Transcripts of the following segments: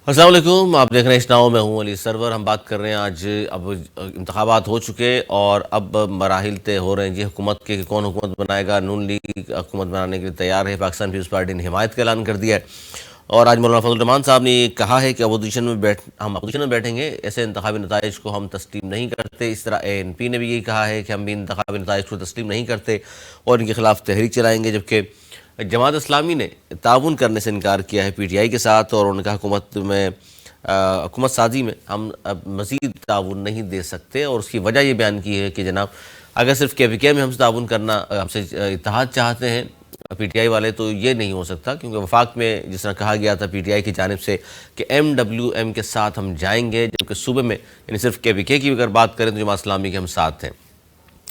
السلام علیکم، آپ دیکھ رہے ہیں اسناؤ، میں ہوں علی سرور۔ ہم بات کر رہے ہیں آج اب انتخابات ہو چکے اور اب مراحل طے ہو رہے ہیں جی حکومت کے کہ کون حکومت بنائے گا۔ نون لیگ حکومت بنانے کے لیے تیار ہے، پاکستان پیپلز پارٹی نے حمایت کا اعلان کر دیا ہے اور آج مولانا فضل الرحمان صاحب نے کہا ہے کہ ہم اپوزیشن میں بیٹھیں گے، ایسے انتخابی نتائج کو ہم تسلیم نہیں کرتے۔ اس طرح ANP نے بھی یہی کہا ہے کہ ہم بھی انتخابی نتائج کو تسلیم نہیں کرتے اور ان کے خلاف تحریک چلائیں گے، جبکہ جماعت اسلامی نے تعاون کرنے سے انکار کیا ہے PTI کے ساتھ اور ان کا حکومت سازی میں ہم اب مزید تعاون نہیں دے سکتے، اور اس کی وجہ یہ بیان کی ہے کہ جناب اگر صرف KPK میں ہم سے تعاون کرنا، ہم سے اتحاد چاہتے ہیں PTI والے، تو یہ نہیں ہو سکتا، کیونکہ وفاق میں جس طرح کہا گیا تھا PTI کی جانب سے کہ MWM کے ساتھ ہم جائیں گے، جبکہ صوبے میں یعنی صرف KPK کی اگر بات کریں تو جماعت اسلامی کے ہم ساتھ ہیں۔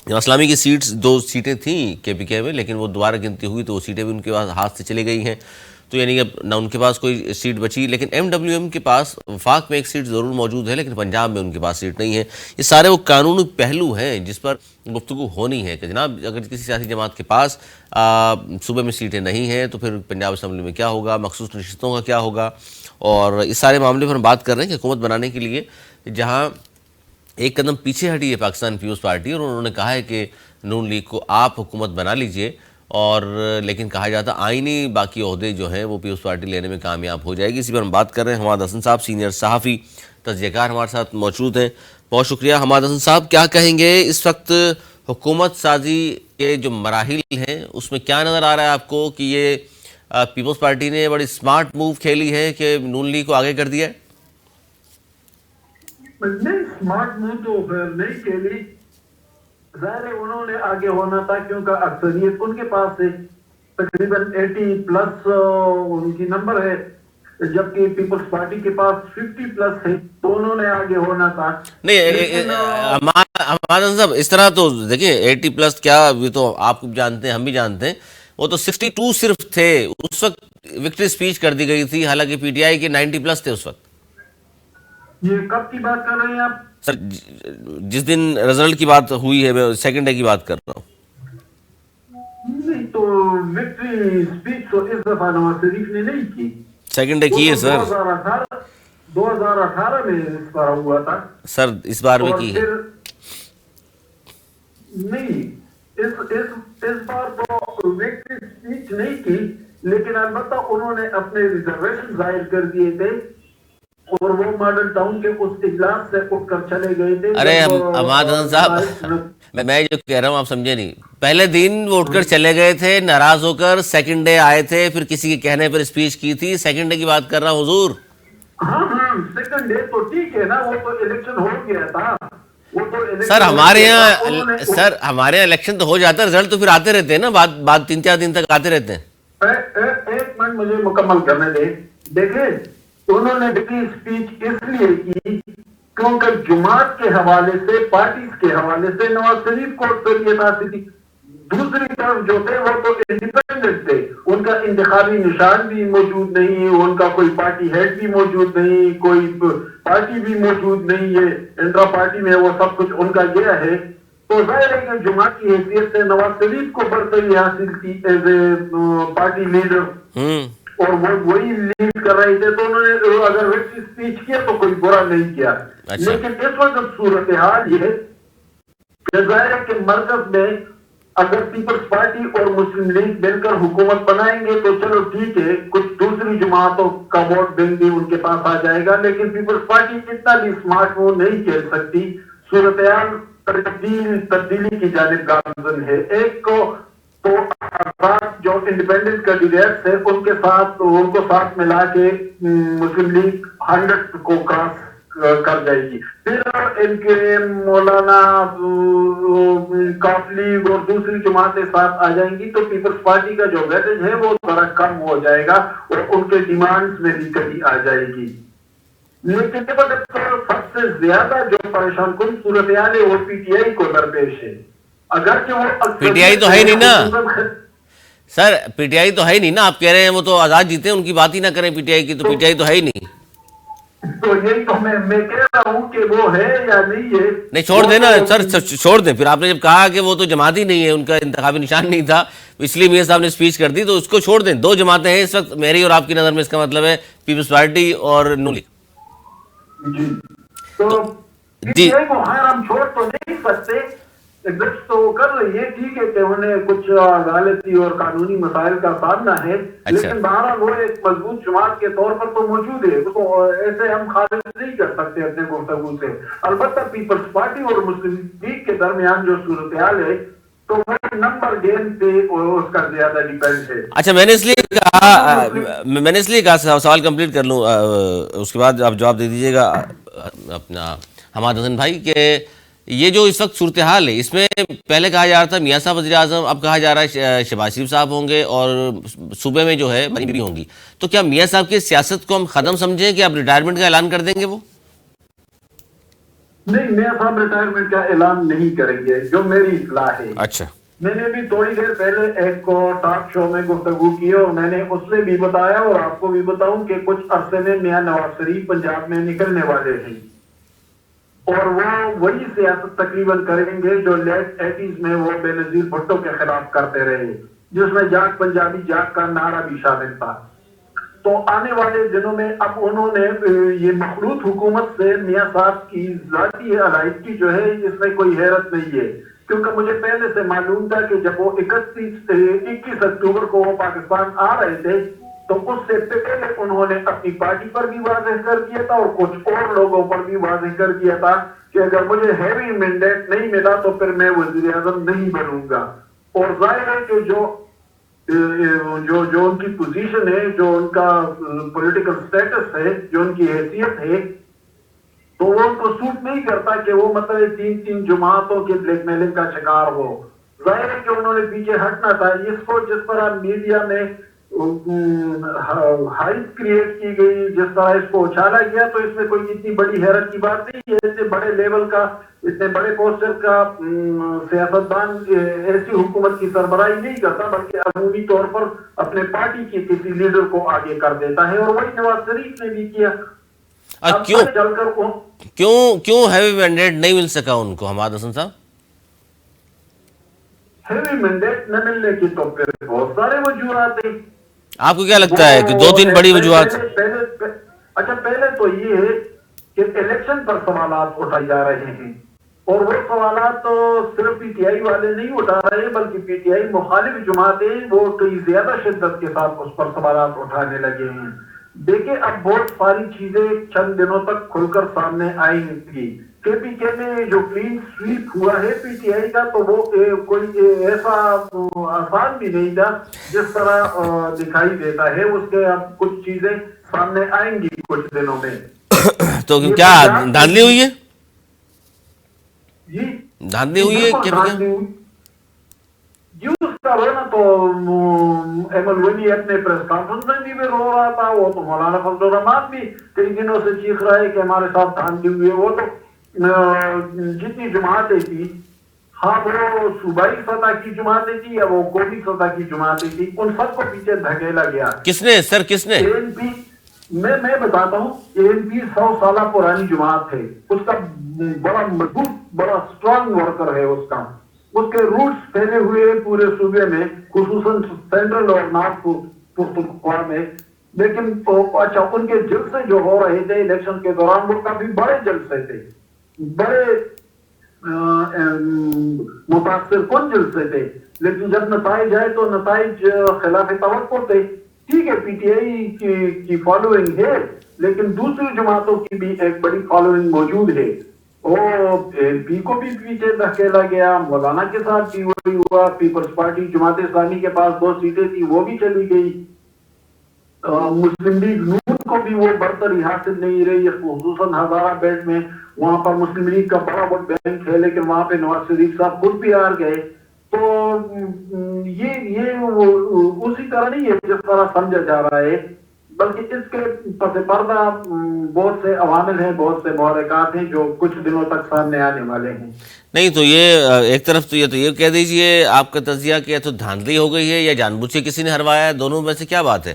جماعت اسلامی کی دو سیٹیں تھیں KPK میں، لیکن وہ دوبارہ گنتی ہوئی تو وہ سیٹیں بھی ان کے پاس ہاتھ سے چلی گئی ہیں، تو یعنی اب نہ ان کے پاس کوئی سیٹ بچی۔ لیکن MWM کے پاس وفاق میں ایک سیٹ ضرور موجود ہے، لیکن پنجاب میں ان کے پاس سیٹ نہیں ہے۔ یہ سارے وہ قانونی پہلو ہیں جس پر گفتگو ہونی ہے کہ جناب اگر کسی سیاسی جماعت کے پاس صوبے میں سیٹیں نہیں ہیں تو پھر پنجاب اسمبلی میں کیا ہوگا، مخصوص نشستوں کا کیا ہوگا، اور اس سارے معاملے پر ہم بات کر رہے ہیں کہ حکومت بنانے کے لیے جہاں ایک قدم پیچھے ہٹی ہے پاکستان پیپلز پارٹی، اور انہوں نے کہا ہے کہ نون لیگ کو آپ حکومت بنا لیجئے، اور لیکن کہا جاتا آئینی باقی عہدے جو ہیں وہ پیپلز پارٹی لینے میں کامیاب ہو جائے گی۔ اسی پر ہم بات کر رہے ہیں۔ حماد حسن صاحب سینئر صحافی تجزیہ کار ہمارے ساتھ موجود ہیں، بہت شکریہ۔ حماد حسن صاحب، کیا کہیں گے اس وقت حکومت سازی کے جو مراحل ہیں اس میں کیا نظر آ رہا ہے آپ کو کہ یہ پیپلز پارٹی نے بڑی سمارٹ موو کھیلی ہے کہ نون لیگ کو آگے کر دیا ہے؟ نہیں، سمارٹ موو تو نہیں کھیلی، ظاہر ہے انہوں نے آگے ہونا تھا کیونکہ اکثریت ان کے پاس ہے، تقریباً 80+ ان کی نمبر ہے، جبکہ پیپلز پارٹی کے پاس 50+ ہے، تو انہوں نے آگے ہونا تھا۔ نہیں حماد صاحب، اس طرح تو دیکھیں 80+ کیا، یہ تو آپ جانتے ہیں، ہم بھی جانتے ہیں، وہ تو 62 صرف تھے اس وقت، وکٹری سپیچ کر دی گئی تھی، حالانکہ PTI کے 90+ تھے اس وقت۔ یہ کب کی بات کر رہے ہیں آپ؟ سر جس دن رزلٹ کی بات ہوئی ہے، میں سیکنڈ ڈے کی بات کر رہا ہوں۔ نہیں تو وکٹری سپیچ تو اس دفعہ نواز شریف نے نہیں کی، سیکنڈ ڈے کی ہے سر، 2018 میں اس بار ہوا تھا سر اس بار بھی اور کی ہے۔ پھر نہیں، اس بار تو وکٹری سپیچ نہیں کی، لیکن البتہ انہوں نے اپنے ریزرویشن ظاہر کر دیے تھے اور وہ ماڈل ٹاؤن کے اس اجلاس سے اٹھ کر چلے گئے تھے۔ ارے حماد حسن صاحب، میں جو کہہ رہا ہوں آپ سمجھے نہیں، پہلے دن وہ اٹھ کر چلے گئے تھے ناراض ہو کر، سیکنڈ ڈے آئے تھے، پھر کسی کے کہنے پر اسپیچ کی تھی، سیکنڈ ڈے کی بات کر رہا ہوں حضور۔ ہاں سیکنڈ ڈے تو ٹھیک ہے نا، وہ تو الیکشن ہو گیا تھا، سر ہمارے یہاں الیکشن تو ہو جاتا ہے، رزلٹ تو پھر آتے رہتے ہیں نا، بعد 3-4 دن تک آتے رہتے ہیں۔ ایک منٹ مجھے مکمل کرنے دیں۔ دیکھیں، انہوں نے وکٹری اسپیچ اس لیے کی کیونکہ جماعت کے حوالے سے، پارٹیز کے حوالے سے نواز شریف کو اکثریت حاصل تھی، دوسری طرف جو تھے وہ تو انڈیپینڈنٹ تھے، ان کا انتخابی نشان بھی موجود نہیں، ان کا کوئی پارٹی ہیڈ بھی موجود نہیں، کوئی پارٹی بھی موجود نہیں ہے، انٹرا پارٹی میں وہ سب کچھ ان کا گیا ہے، تو ظاہر ہے کہ جماعت کی حیثیت سے نواز شریف کو برتری حاصل تھی ایز اے پارٹی لیڈر، اور وہ وہی لیڈ کر رہے تھے، تو انہوں نے اگر وکٹری اسپیچ کیا تو کوئی برا نہیں کیا۔ لیکن اس وقت صورتحال یہ ہے کہ ظاہر ہے کہ مرکز میں اگر پیپلز پارٹی اور مسلم لیگ مل کر حکومت بنائیں گے تو چلو ٹھیک ہے، کچھ دوسری جماعتوں کا ووٹ بینک بھی ان کے پاس آ جائے گا، لیکن پیپلز پارٹی اتنا بھی اسمارٹ وہ نہیں کھیل سکتی۔ صورتحال تبدیلی کی جانب گامزن ہے۔ ایک کو تو آزاد جو انڈیپینڈنٹ کینڈیڈیٹس ہیں ان کو ساتھ ملا کے مسلم لیگ 100 کو کراس کر جائے گی، پھر ان کے مولانا کاف لیگ اور دوسری جماعتیں ساتھ آ جائیں گی تو پیپلز پارٹی کا جو ویٹیج ہے وہ ذرا کم ہو جائے گا اور ان کے ڈیمانڈز میں بھی کمی آ جائے گی۔ لیکن سب سے زیادہ جو پریشان کن صورتحال ہے وہ PTI کو درپیش ہے، اگرچہ وہ PTI تو ہے نہیں نا سر، PTI تو ہے نہیں نا، آپ کہہ رہے ہیں وہ تو آزاد جیتے ہیں، ان کی بات ہی نہ کریں PTI کی، تو PTI تو ہے ہی نہیں۔ تو یہی تو میں کہہ رہا ہوں کہ وہ ہے یا نہیں ہے. نہیں چھوڑ دیں نا سر، چھوڑ دیں. پھر آپ نے جب کہا کہ وہ تو جماعت ہی نہیں ہے، ان کا انتخابی نشان نہیں تھا، اس لیے میاں صاحب نے اسپیچ کر دی، تو اس کو چھوڑ دیں. دو جماعتیں ہیں اس وقت میری اور آپ کی نظر میں، اس کا مطلب ہے پیپلز پارٹی اور نون لیگ. جی تو جی کو ہاں ہم چھوڑ تو نہیں سکتے. ایگزسٹ تو کر رہی ہے، ٹھیک ہے کہ انہیں کچھ عدالتی اور قانونی مسائل کا سامنا ہے، اچھا، لیکن بہرحال وہ ایک مضبوط جماعت کے طور پر تو موجود ہے. اس کو ایسے ہم خارج نہیں کر سکتے اپنے گفتگو سے. البتہ پیپلز پارٹی اور مسلم لیگ کے درمیان جو صورتحال ہے تو وہ نمبر گیم پہ اس کا زیادہ ڈیپینڈ ہے. اچھا میں نے اس لیے کہا سوال کمپلیٹ کر لوں، اس کے بعد آپ جواب دے دیجیے گا اپنا حماد حسن بھائی، کہ یہ جو اس وقت صورتحال ہے، اس میں پہلے کہا جا رہا تھا میاں صاحب وزیر اعظم، اب کہا جا رہا ہے شہباز شریف صاحب ہوں گے اور صوبے میں جو ہے بنی ہوں گی. تو کیا میاں صاحب کی سیاست کو ہم ختم سمجھیں کہ اب ریٹائرمنٹ کا اعلان کر دیں گے وہ؟ نہیں، میاں صاحب ریٹائرمنٹ کا اعلان نہیں کریں گے جو میری اطلاع ہے. اچھا، میں نے بھی تھوڑی دیر پہلے ایک ٹاک شو میں گفتگو کی اور میں نے اس میں بھی بتایا اور آپ کو بھی بتاؤں کہ کچھ عرصے میں میاں نواز شریف پنجاب میں نکلنے والے ہیں اور وہ وہی سیاست تقریباً کریں گے جو لیٹ 80s میں وہ بے نظیر بھٹو کے خلاف کرتے رہے، جس میں جاگ پنجابی جاگ کا نعرہ بھی شامل تھا. تو آنے والے دنوں میں اب انہوں نے یہ مخلوط حکومت سے میاں صاحب کی ذاتی علیحدگی جو ہے اس میں کوئی حیرت نہیں ہے، کیونکہ مجھے پہلے سے معلوم تھا کہ جب وہ 21 اکتوبر کو وہ پاکستان آ رہے تھے تو اس سے پہلے انہوں نے اپنی پارٹی پر بھی واضح کر دیا تھا اور کچھ اور لوگوں پر بھی واضح کر دیا تھا کہ اگر مجھے ہیوی مینڈیٹ نہیں ملا تو پھر میں وزیر اعظم نہیں بنوں گا. اور ظاہر ہے کہ جو ان کی پوزیشن ہے، جو ان کا پولیٹیکل سٹیٹس ہے، جو ان کی حیثیت ہے، تو وہ ان کو سوٹ نہیں کرتا کہ وہ مطلب تین جماعتوں کے بلیک میلنگ کا شکار ہو. ظاہر ہے کہ انہوں نے پیچھے ہٹنا تھا. اس کو جس طرح میڈیا میں ہائپ کریٹ کی گئی، جس طرح اس کو اچھالا گیا، تو اس میں کوئی اتنی بڑی حیرت کی بات نہیں ہے. اتنے بڑے لیول کا، اتنے بڑے پوسٹر کا سیاستدان ایسی حکومت کی سربراہی نہیں کرتا، بلکہ عمومی طور پر اپنے پارٹی کے کسی لیڈر کو آگے کر دیتا ہے، اور وہی نواز شریف نے بھی کیا. اب چل کر کیوں ہیوی مینڈیٹ نہیں مل سکا ان کو حماد حسن صاحب؟ ہیوی مینڈیٹ نہ ملنے کی تو پھر بہت سارے وجوہات ہیں. آپ کو کیا لگتا ہے کہ 2-3 بڑی وجوہات؟ اچھا پہلے تو یہ ہے کہ الیکشن پر سوالات اٹھائے جا رہے ہیں، اور وہ سوالات تو صرف پی ٹی آئی والے نہیں اٹھا رہے، بلکہ پی ٹی آئی مخالف جماعتیں وہ کئی زیادہ شدت کے ساتھ اس پر سوالات اٹھانے لگے ہیں. دیکھیں اب بہت ساری چیزیں چند دنوں تک کھل کر سامنے آئیں گی. کے پی کے میں جو کلین سویپ ہوا ہے پی ٹی آئی کا، تو وہ کوئی ایسا آسان بھی نہیں تھا جس طرح دکھائی دیتا ہے. اس کے اب کچھ چیزیں سامنے آئیں گی کچھ دنوں میں. تو کیا دھاندلی ہوئی ہے؟ جی دھاندلی ہوئی ہے کہ جی اس کا رونا تو احمد ولی اپنے پریس کانفرنس میں بھی رو رہا تھا. وہ تو مولانا فضل الرحمان بھی کئی دنوں سے چیخ رہا ہے کہ ہمارے ساتھ دھاندلی ہوئی ہے. وہ تو جتنی جماعتیں تھی، ہاں وہ صوبائی سطح کی جماعتیں تھی یا وہ قومی سطح کی جماعتیں تھی، ان سب کو پیچھے دھکیلا گیا. کس نے سر، کس نے؟ میں بتاتا ہوں. اے این پی 100 سالہ پرانی جماعت ہے، اس کا بڑا مضبوط، بڑا اسٹرانگ ورکر ہے. اس کے روٹس پھیلے ہوئے پورے صوبے میں، خصوصاً سینٹرل اور نارتھ پختونخوا میں. لیکن اچھا ان کے جلسے جو ہو رہے تھے الیکشن کے دوران، وہ کافی بڑے جلسے تھے، بڑے متاثر کن جلسے تھے. لیکن جب نتائج آئے تو نتائج خلاف توقع تھے. ٹھیک ہے پی ٹی آئی کی فالوئنگ ہے، لیکن دوسری جماعتوں کی بھی ایک بڑی فالوئنگ موجود ہے. پی کو بھی پیچھے دھکیلا گیا. مولانا کے ساتھ بھی وہی ہوا. پیپلز پارٹی جماعت اسلامی کے پاس 2 سیٹیں تھی، وہ بھی چلی گئی. مسلم لیگ نون کو بھی وہ برتری حاصل نہیں رہی، خصوصاً ہزارہ بیٹ میں. وہاں پر مسلم لیگ کا بڑا ووٹ بینک ہے، لیکن وہاں پہ نواز شریف صاحب خود بھی ہار گئے. تو یہ اسی طرح نہیں ہے جس طرح سمجھا جا رہا ہے، بلکہ اس کے پس پردہ بہت سے عوامل ہیں، بہت سے محرکات ہیں جو کچھ دنوں تک سامنے آنے والے ہیں. نہیں تو یہ ایک طرف تو یہ کہہ دیجئے آپ کا تجزیہ کہ تو دھاندلی ہو گئی ہے یا جان بوجھ کے کسی نے ہروایا ہے، دونوں میں سے کیا بات ہے؟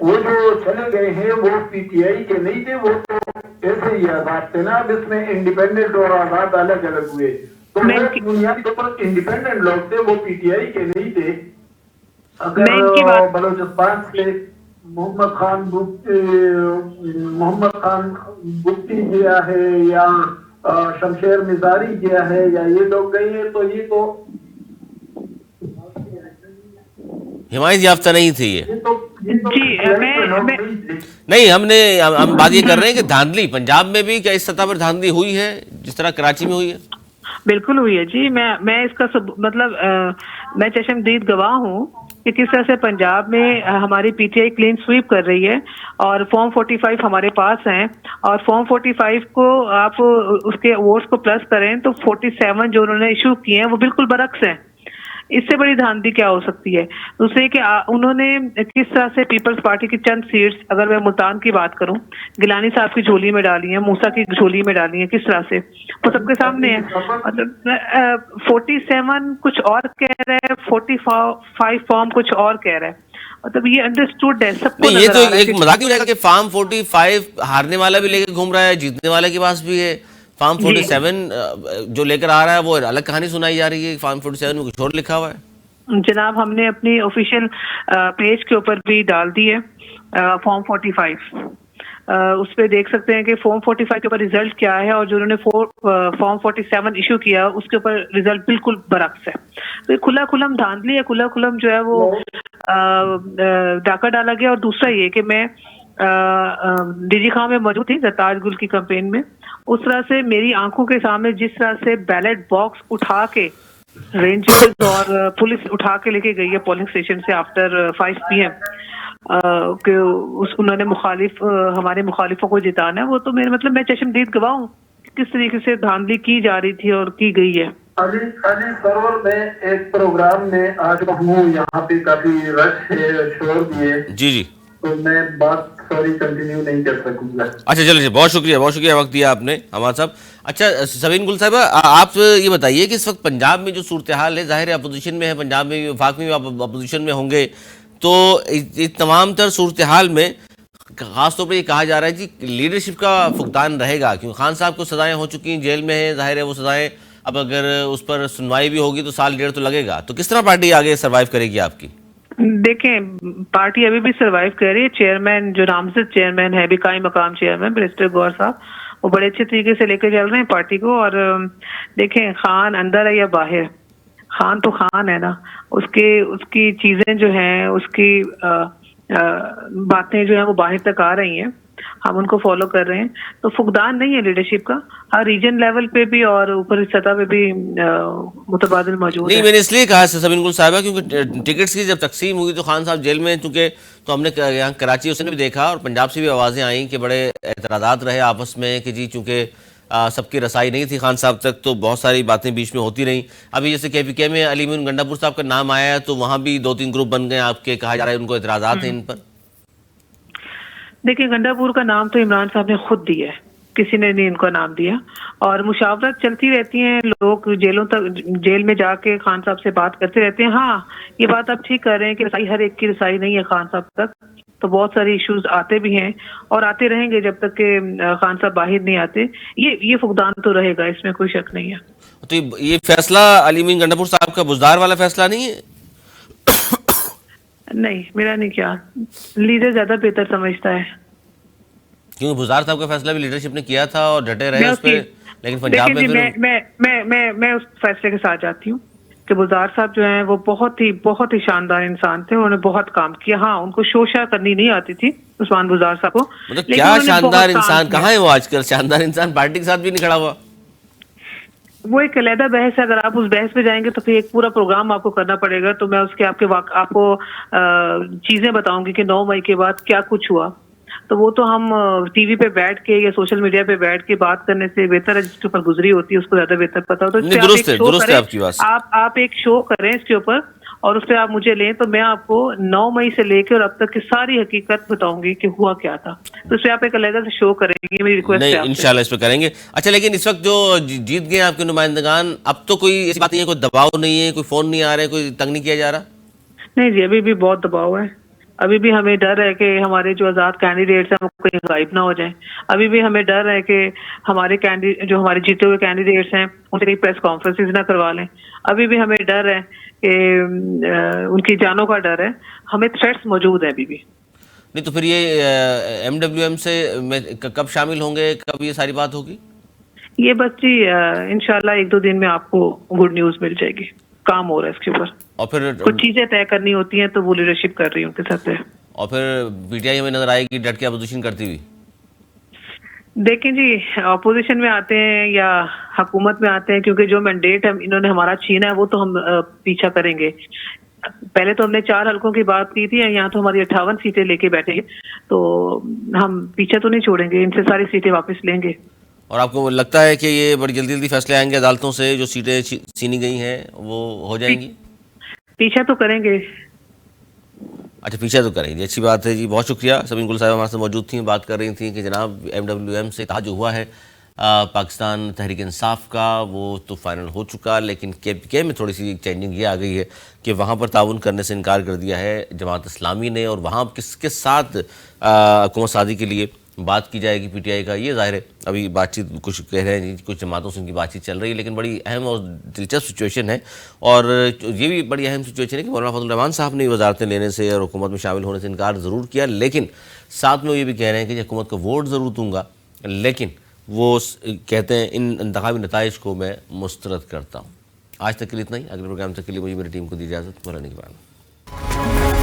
وہ جو چلے گئے ہیں وہ پی ٹی آئی کے نہیں تھے, وہ تو ایسے ہی آزاد تھے نا. اب اس میں انڈیپینڈنٹ اور آزاد الگ الگ ہوئے, تو وہ بنیادی طور پر انڈیپینڈنٹ لوگ تھے, وہ پی ٹی آئی کے نہیں تھے. اگر بلوچستان سے محمد خان بگٹی گیا ہے یا شمشیر مزاری گیا ہے یا یہ لوگ گئے ہیں, تو یہ تو حمایت یافتہ نہیں تھی یہ. جی نہیں, ہم بات یہ کر رہے ہیں کہ دھاندلی پنجاب میں بھی کیا اس سطح پر دھاندلی ہوئی ہے جس طرح کراچی میں ہوئی ہے؟ بالکل ہوئی ہے جی. میں اس کا مطلب میں چشمدید گواہ ہوں کہ کس طرح سے پنجاب میں ہماری P T I clean sweep کر رہی ہے, اور فارم 45 ہمارے پاس ہیں, اور فارم 45 کو آپ اس کے ووٹس کو پلس کریں تو 47 جو انہوں نے ایشو کیے ہیں وہ بالکل برعکس ہیں. اس سے بڑی دھاندلی کیا ہو سکتی ہے؟ دوسرے کہ انہوں نے کس طرح سے پیپلز پارٹی کی چند سیٹس, اگر میں ملتان کی بات کروں, گیلانی صاحب کی جھولی میں ڈالی ہیں, موسیٰ کی جھولی میں ڈالی ہیں, کس طرح سے وہ سب کے سامنے ہے. مطلب 47 کچھ اور کہہ رہا ہے, 45 فارم کچھ اور کہہ رہا ہے. مطلب یہ انڈرسٹوڈ ہے, سب کو یہ تو ایک مذاق ہو جائے گا کہ فارم 45 ہارنے والا بھی لے کے گھوم رہا ہے, جیتنے والے کے پاس بھی ہے. فارم 47 جو لے کر آ رہا ہے وہ الگ کہانی سنائی جا رہی ہے, فارم 47 میں کچھ اور لکھا ہوا ہے. جناب ہم نے اپنی آفیشیل پیج کے اوپر بھی ڈال دی ہے فارم 45, اس پہ دیکھ سکتے ہیں کہ فارم 45 کے اوپر ریزلٹ کیا ہے, اور جو انہوں نے فارم 47 ایشو کیا اس کے اوپر ریزلٹ بالکل برعکس ہے. تو یہ کھلا کھلم دھاندلی ہے, کھلا کھلم جو ہے وہ ڈاکہ ڈالا گیا. اور دوسرا یہ کہ میں ڈی جی خان میں موجود تھی زرتاج گل کی کمپین میں, اس طرح سے میری آنکھوں کے سامنے جس طرح سے بیلٹ باکس اٹھا کے رینجرز اور پولیس اٹھا کے لے کے گئی ہے پولنگ اسٹیشن سے آفٹر 5 PM کہ انہوں نے ہمارے مخالفوں کو جتانا ہے, وہ تو میرے مطلب میں چشمدید گواہ ہوں کس طریقے سے دھاندلی کی جا رہی تھی اور کی گئی ہے. علی سرور میں ایک پروگرام میں آج ہوں, یہاں پہ کافی رش ہے, شور بھی ہے, جی تو میں بات کنٹینیو نہیں کر سکوں گا. اچھا چلیے, بہت شکریہ وقت دیا آپ نے ہمارے صاحب. اچھا سبین گل صاحبہ, آپ یہ بتائیے کہ اس وقت پنجاب میں جو صورتحال ہے, ظاہر ہے اپوزیشن میں ہے, پنجاب میں بھی وفاق میں بھی اپوزیشن میں ہوں گے, تو اس تمام تر صورتحال میں خاص طور پر یہ کہا جا رہا ہے کہ لیڈرشپ کا فقدان رہے گا, کیونکہ خان صاحب کو سزائیں ہو چکی ہیں, جیل میں ہیں, ظاہر ہے وہ سزائیں اب اگر اس پر سنوائی بھی ہوگی تو 1.5 سال تو لگے گا. تو کس طرح پارٹی آگے سروائیو کرے گی آپ کی؟ دیکھیں پارٹی ابھی بھی سروائیو کر رہی ہے. چیئرمین جو نامزد چیئرمین ہے, بھی قائم مقام چیئرمین بیرسٹر گور صاحب, وہ بڑے اچھے طریقے سے لے کے چل رہے ہیں پارٹی کو. اور دیکھیں خان اندر ہے یا باہر, خان تو خان ہے نا, اس کی چیزیں جو ہیں, اس کی باتیں جو ہیں وہ باہر تک آ رہی ہیں, ہم ان کو فالو کر رہے ہیں. تو فقدان نہیں ہے لیڈرشپ کا, ہر ریجن لیول پہ بھی اور اوپر سطح پہ بھی متبادل موجود ہے. نہیں, میں نے اس لیے کہا سبین گل صاحبہ کیونکہ ٹکٹس کی جب تقسیم ہوئی تو خان صاحب جیل میں, چونکہ تو ہم نے یہاں کراچی اس نے بھی دیکھا اور پنجاب سے بھی آوازیں آئیں کہ بڑے اعتراضات رہے آپس میں کہ جی چونکہ سب کی رسائی نہیں تھی خان صاحب تک, تو بہت ساری باتیں بیچ میں ہوتی رہیں. ابھی جیسے کے پی کے میں علی مین گنڈا پور صاحب کا نام آیا ہے, تو وہاں بھی 2-3 گروپ بن گئے آپ کے, کہا جا رہا ہے ان کو اعتراضات ہیں ان پر. دیکھیں گنڈا پور کا نام تو عمران صاحب نے خود دیا ہے, کسی نے نہیں ان کا نام دیا, اور مشاورت چلتی رہتی ہیں, لوگ جیل میں جا کے خان صاحب سے بات کرتے رہتے ہیں. ہاں یہ بات آپ ٹھیک کر رہے ہیں کہ رسائی ہر ایک کی رسائی نہیں ہے خان صاحب تک, تو بہت سارے ایشوز آتے بھی ہیں اور آتے رہیں گے جب تک کہ خان صاحب باہر نہیں آتے. یہ فقدان تو رہے گا, اس میں کوئی شک نہیں ہے. تو یہ فیصلہ علی مین گنڈا پور صاحب کا بزدار والا فیصلہ نہیں ہے؟ نہیں, میرا نہیں, کیا لیڈر زیادہ بہتر سمجھتا ہے, کیونکہ بزدار صاحب کا فیصلہ بھی لیڈرشپ نے کیا تھا اور ڈٹے رہے اس پہ, لیکن پنجاب میں میں اس فیصلے کے ساتھ جاتی ہوں کہ بزدار صاحب جو ہیں وہ بہت ہی شاندار انسان تھے, انہوں نے بہت کام کیا. ہاں ان کو شوشہ کرنی نہیں آتی تھی عثمان بزدار صاحب کو, مطلب کیا شاندار انسان, کہاں ہے وہ آج کل شاندار انسان, پارٹی کے ساتھ بھی نہیں کھڑا ہوا. وہ ایک علیحدہ بحث ہے, اگر آپ اس بحث پہ جائیں گے تو پھر ایک پورا پروگرام آپ کو کرنا پڑے گا. تو میں اس کے آپ کو چیزیں بتاؤں گی کہ 9 مئی کے بعد کیا کچھ ہوا. تو وہ تو ہم ٹی وی پہ بیٹھ کے یا سوشل میڈیا پہ بیٹھ کے بات کرنے سے بہتر ہے, جس کے اوپر گزری ہوتی ہے اس کو زیادہ بہتر پتا ہوتا ہے. درست ہے آپ کی بات. آپ ایک شو کریں اس کے اوپر اور اس پہ آپ مجھے لیں, تو میں آپ کو 9 مئی سے لے کے اور اب تک کی ساری حقیقت بتاؤں گی کہ ہوا کیا تھا. تو اس پہ آپ ایک علیحدہ سے شو کریں گے, میری ریکویسٹ ہے. نہیں انشاءاللہ اس پہ کریں گے. اچھا لیکن اس وقت جو جیت گئے آپ کے نمائندگان, اب تو کوئی ایسی بات نہیں ہے, کوئی دباؤ نہیں ہے, کوئی فون نہیں آ رہے, کوئی تنگ نہیں کیا جا رہا؟ نہیں جی, ابھی بھی بہت دباؤ ہے, ابھی بھی ہمیں ڈر ہے کہ ہمارے جو آزاد کینڈیڈیٹس ہیں وہ کہیں غائب نہ ہو جائیں. ابھی بھی ہمیں ڈر ہے کہ ہمارے جو ہمارے جیتے ہوئے کینڈیڈیٹس ہیں ان سے کہیں پریس کانفرنسز نہ کروا لیں. ابھی بھی ہمیں ڈر ہے کہ ان کی جانوں کا ڈر ہے. ہمیں تھریٹس موجود ہیں ابھی بھی. نہیں تو پھر یہ MWM سے کب شامل ہوں گے, کب یہ ساری بات ہوگی؟ یہ بس جی انشاءاللہ 1-2 دن میں آپ کو گڈ نیوز مل جائے گی. کام ہو رہا ہے اس کے اوپر, اور پھر کچھ چیزیں طے کرنی ہوتی ہیں تو وہ لیڈرشپ کر رہی ہے ان کے ساتھ. اور پھر PTI میں نظر آئے گی ڈٹ کے اپوزیشن کرتی ہوئی. دیکھیں جی, اپوزیشن میں آتے ہیں یا حکومت میں آتے ہیں, کیونکہ جو مینڈیٹ انہوں نے ہمارا چھینا ہے وہ تو ہم پیچھا کریں گے. پہلے تو ہم نے 4 حلقوں کی بات کی تھی, یہاں تو ہماری 58 سیٹیں لے کے بیٹھے, تو ہم پیچھا تو نہیں چھوڑیں گے, ان سے ساری سیٹیں واپس لیں گے. اور آپ کو لگتا ہے کہ یہ بڑی جلدی جلدی فیصلے آئیں گے عدالتوں سے, جو سیٹیں چھینی گئی ہیں وہ ہو جائیں گی؟ پیچھا تو کریں گے. اچھا پیچھا تو کریں گے, اچھی بات ہے جی. بہت شکریہ. سبین گل صاحب ہمارے ساتھ موجود تھیں, بات کر رہی تھیں کہ جناب MWM سے اتحاد جو ہوا ہے پاکستان تحریک انصاف کا وہ تو فائنل ہو چکا, لیکن KPK میں تھوڑی سی چینجنگ یہ آ گئی ہے کہ وہاں پر تعاون کرنے سے انکار کر دیا ہے جماعت اسلامی نے, اور وہاں کس کے ساتھ حکومت سازی کے لیے بات کی جائے گی PTI کا, یہ ظاہر ہے ابھی بات چیت کچھ کہہ رہے ہیں, کچھ جماعتوں سے ان کی بات چیت چل رہی ہے, لیکن بڑی اہم اور دلچسپ سچویشن ہے. اور یہ بھی بڑی اہم سچویشن ہے کہ مولانا فضل الرحمان صاحب نے وزارتیں لینے سے اور حکومت میں شامل ہونے سے انکار ضرور کیا, لیکن ساتھ میں وہ یہ بھی کہہ رہے ہیں کہ حکومت کا ووٹ ضرور دوں گا, لیکن وہ کہتے ہیں ان انتخابی نتائج کو میں مسترد کرتا ہوں. آج تک کے لیے اتنا ہی. اگلے پروگرام تک کے لیے مجھے میری ٹیم کو دی اجازت. مولانا کے بعد